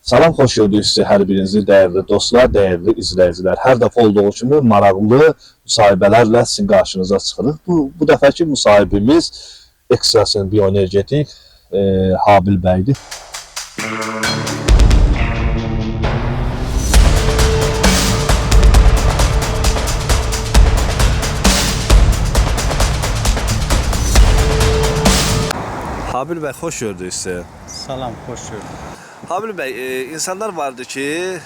Salam, xoş gördük sizi hər birinizi, dəyərli dostlar, dəyərli izləyicilər. Hər dəfə olduğu kimi maraqlı müsahibələrlə sizin qarşınıza çıxırıq. Bu dəfəki müsahibimiz ekstrasen bioenergetik Habil bəydir. Habil bəy, xoş gördük sizi. Salam, xoş gördük. Habil bəy, insanlar vardı ki,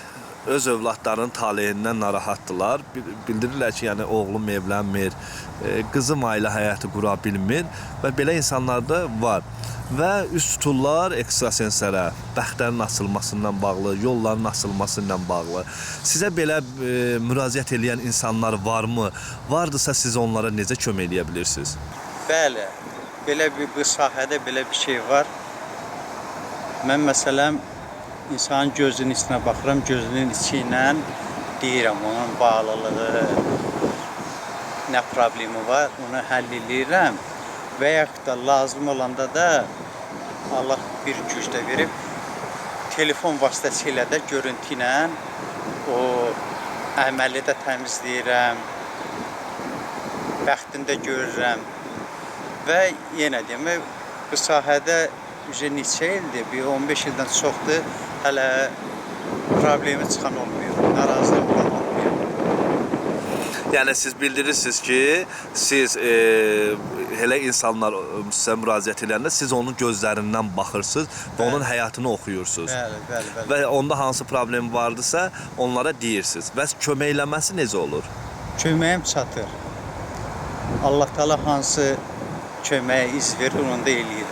öz övladlarının taleyindən narahatdılar. Bildirirlər ki, yəni oğlum evlənmir, qızım ailə həyatı qura bilmir və belə insanlar da var. Və üst tuturlar ekstrasenslərə, bəxtlərin açılmasından bağlı, yolların açılmasından bağlı. Sizə belə müraciət edən insanlar varmı? Vardısa siz onlara necə kömək edə bilirsiniz? Bəli, belə bu sahədə belə bir şey var. Mən məsələn, insanın gözünün içinə baxıram, gözünün içi ilə deyirəm, onun bağlılığı, nə problemi var, onu həll edirəm. Və yaxud da lazım olanda da Allah bir güc də verib, telefon vasitəsilə də görüntü ilə o əməli də təmizləyirəm, bəxtini də görürəm. Və yenə demək, bu sahədə neçə ildir, bir 15 ildən çoxdur, hələ problemi çıxan olmuyor, narazılıq olan olmuyor. Yəni siz bildirirsiniz ki, siz elə insanlar sizə müraciət edəndə siz onun gözlərindən baxırsınız və onun həyatını oxuyursunuz. Bəli. Və onda hansı problem vardısa onlara deyirsiniz. Və köməkləməsi necə olur? Köməyim çatır. Allah Teala hansı köməyə iz verir, onu da eləyirəm.